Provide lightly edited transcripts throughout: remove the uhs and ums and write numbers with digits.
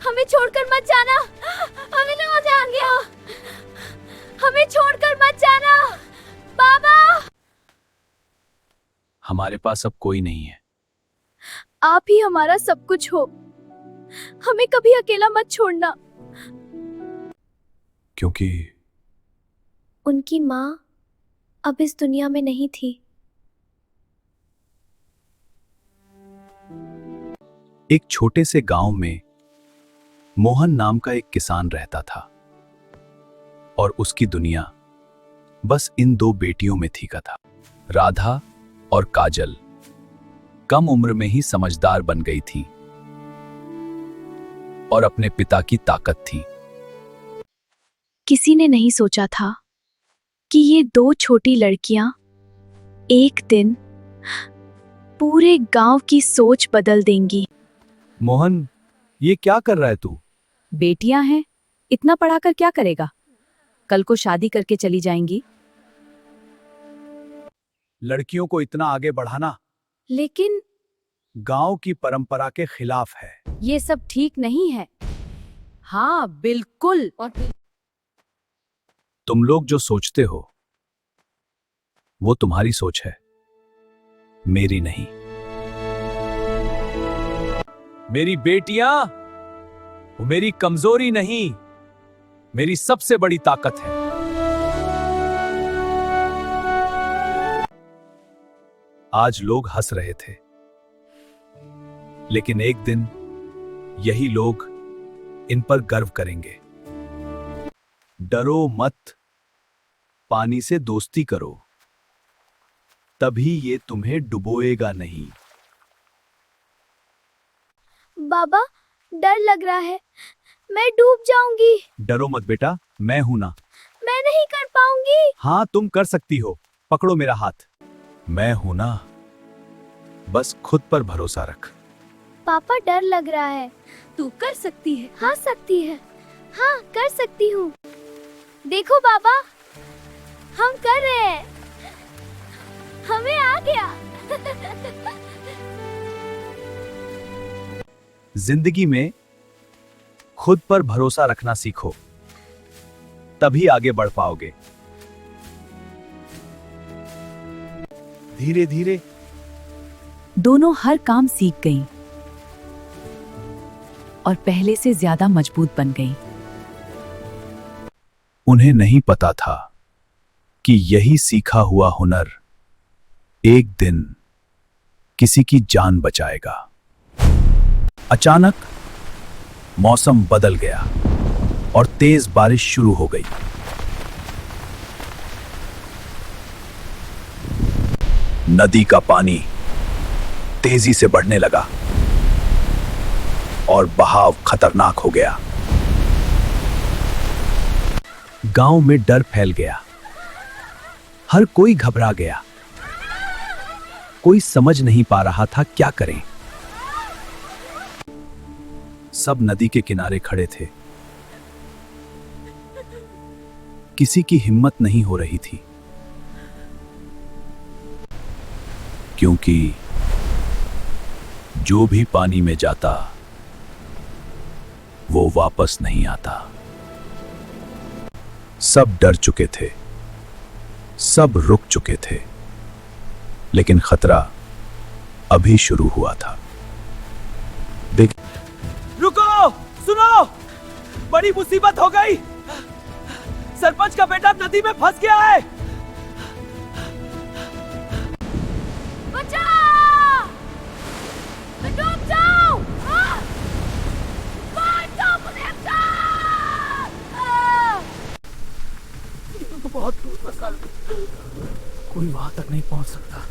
हमें छोड़कर मत जाना। हमें तो मजा आ गया। हमें छोड़कर मत जाना बाबा। हमारे पास अब कोई नहीं है। आप ही हमारा सब कुछ हो। हमें कभी अकेला मत छोड़ना। क्योंकि उनकी माँ अब इस दुनिया में नहीं थी। एक छोटे से गांव में मोहन नाम का एक किसान रहता था और उसकी दुनिया बस इन दो बेटियों में थी का था। राधा और काजल कम उम्र में ही समझदार बन गई थी और अपने पिता की ताकत थी। किसी ने नहीं सोचा था कि ये दो छोटी लड़कियां एक दिन पूरे गांव की सोच बदल देंगी। मोहन, ये क्या कर रहा है तू? बेटियां हैं, इतना पढ़ाकर क्या करेगा? कल को शादी करके चली जाएंगी। लड़कियों को इतना आगे बढ़ाना लेकिन गांव की परंपरा के खिलाफ है। ये सब ठीक नहीं है। हाँ बिल्कुल। तुम लोग जो सोचते हो वो तुम्हारी सोच है, मेरी नहीं। मेरी बेटियां वो मेरी कमजोरी नहीं, मेरी सबसे बड़ी ताकत है। आज लोग हंस रहे थे, लेकिन एक दिन यही लोग इन पर गर्व करेंगे। डरो मत, पानी से दोस्ती करो, तभी ये तुम्हें डुबोएगा नहीं। बाबा, डर लग रहा है। मैं डूब जाऊंगी। डरो मत बेटा, मैं हूं ना। मैं नहीं कर पाऊंगी। हाँ, तुम कर सकती हो। पकड़ो मेरा हाथ। मैं हूं ना, बस खुद पर भरोसा रख। पापा, डर लग रहा है। तू कर सकती है। हाँ, सकती है। हाँ, कर सकती हूँ। देखो बाबा, हम कर रहे हैं। हमें आ गया। जिंदगी में खुद पर भरोसा रखना सीखो, तभी आगे बढ़ पाओगे। धीरे धीरे दोनों हर काम सीख गईं और पहले से ज्यादा मजबूत बन गईं। उन्हें नहीं पता था कि यही सीखा हुआ हुनर एक दिन किसी की जान बचाएगा। अचानक मौसम बदल गया और तेज बारिश शुरू हो गई। नदी का पानी तेजी से बढ़ने लगा और बहाव खतरनाक हो गया। गांव में डर फैल गया। हर कोई घबरा गया। कोई समझ नहीं पा रहा था क्या करें। सब नदी के किनारे खड़े थे। किसी की हिम्मत नहीं हो रही थी, क्योंकि जो भी पानी में जाता वो वापस नहीं आता। सब डर चुके थे, सब रुक चुके थे, लेकिन खतरा अभी शुरू हुआ था। देख, रुको, सुनो, बड़ी मुसीबत हो गई। सरपंच का बेटा नदी में फंस गया है। बचाओ! मैं डूब जाऊं! बचाओ मुझे! बहुत दूर फंसा, कोई वहां तक नहीं पहुंच सकता।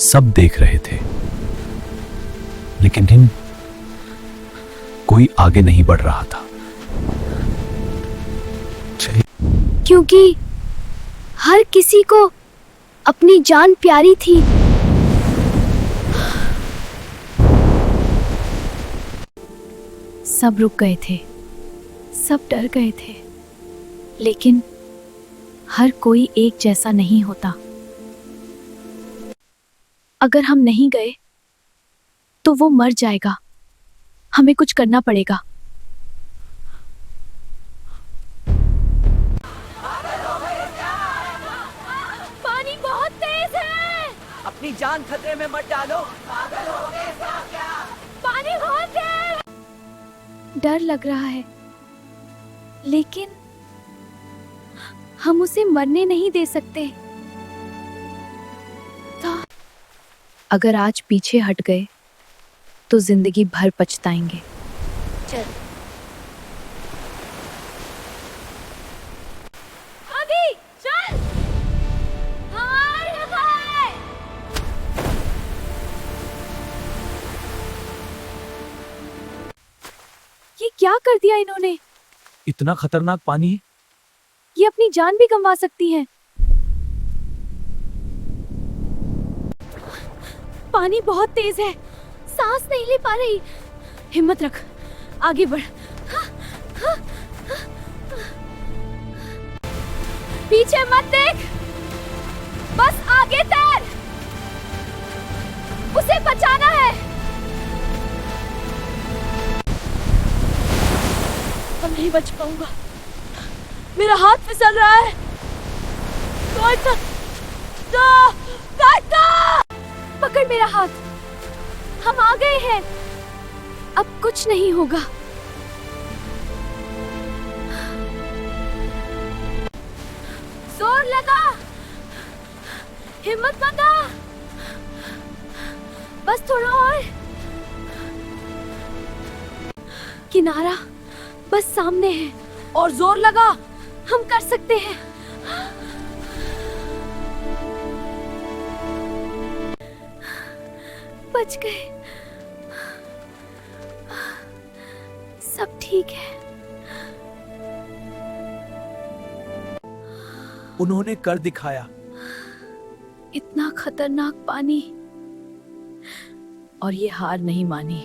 सब देख रहे थे, लेकिन कोई आगे नहीं बढ़ रहा था, क्योंकि हर किसी को अपनी जान प्यारी थी। सब रुक गए थे, सब डर गए थे, लेकिन हर कोई एक जैसा नहीं होता। अगर हम नहीं गए तो वो मर जाएगा। हमें कुछ करना पड़ेगा। पानी बहुत तेज है। अपनी जान खतरे में मत डालो। पानी बहुत तेज। डर लग रहा है, लेकिन हम उसे मरने नहीं दे सकते। अगर आज पीछे हट गए तो जिंदगी भर पछताएंगे। चल अभी चल। हमारी है। ये क्या कर दिया इन्होंने? इतना खतरनाक पानी? ये अपनी जान भी गंवा सकती हैं। पानी बहुत तेज है, सांस नहीं ले पा रही। हिम्मत रख, आगे बढ़। पीछे मत देख, बस आगे तैर। उसे बचाना है। अब नहीं बच पाऊंगा, मेरा हाथ फिसल रहा है। पकड़ मेरा हाथ, हम आ गए हैं। अब कुछ नहीं होगा। जोर लगा, हिम्मत मत आ। बस थोड़ा और। किनारा बस सामने है। और जोर लगा, हम कर सकते हैं। बच गए। सब ठीक है। उन्होंने कर दिखाया। इतना खतरनाक पानी, और ये हार नहीं मानी।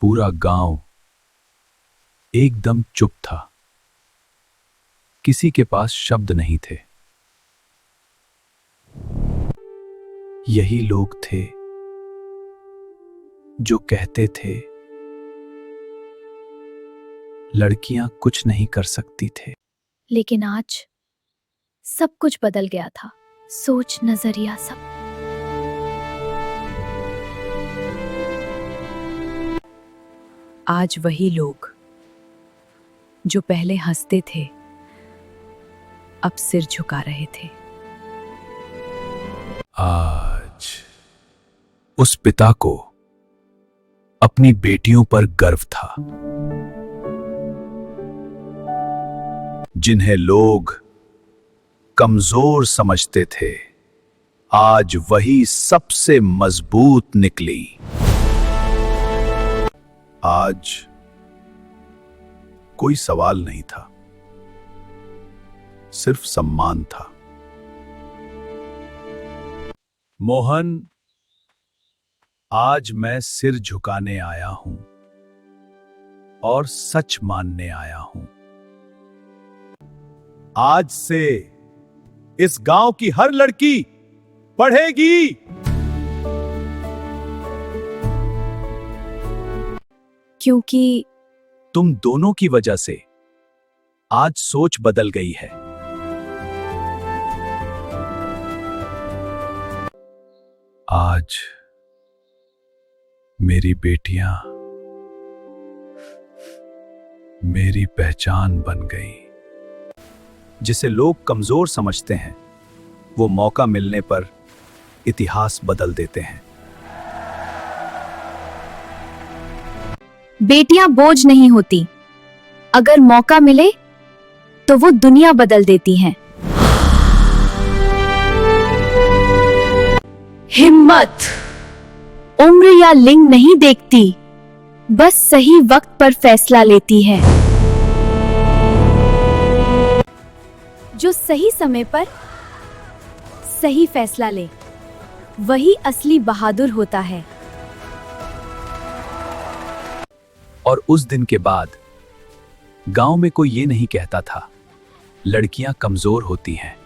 पूरा गांव एकदम चुप था। किसी के पास शब्द नहीं थे। यही लोग थे जो कहते थे लड़कियां कुछ नहीं कर सकती थे। लेकिन आज सब कुछ बदल गया था। सोच, नजरिया, सब। आज वही लोग जो पहले हंसते थे अब सिर झुका रहे थे। आज उस पिता को अपनी बेटियों पर गर्व था, जिन्हें लोग कमजोर समझते थे। आज वही सबसे मजबूत निकली। आज कोई सवाल नहीं था, सिर्फ सम्मान था। मोहन, आज मैं सिर झुकाने आया हूं और सच मानने आया हूं। आज से इस गांव की हर लड़की पढ़ेगी। क्योंकि तुम दोनों की वजह से आज सोच बदल गई है। आज मेरी बेटियां मेरी पहचान बन गई। जिसे लोग कमजोर समझते हैं, वो मौका मिलने पर इतिहास बदल देते हैं। बेटियां बोझ नहीं होती, अगर मौका मिले तो वो दुनिया बदल देती हैं। हिम्मत उम्र या लिंग नहीं देखती, बस सही वक्त पर फैसला लेती है। जो सही समय पर सही फैसला ले, वही असली बहादुर होता है। और उस दिन के बाद गांव में कोई ये नहीं कहता था लड़कियां कमजोर होती हैं।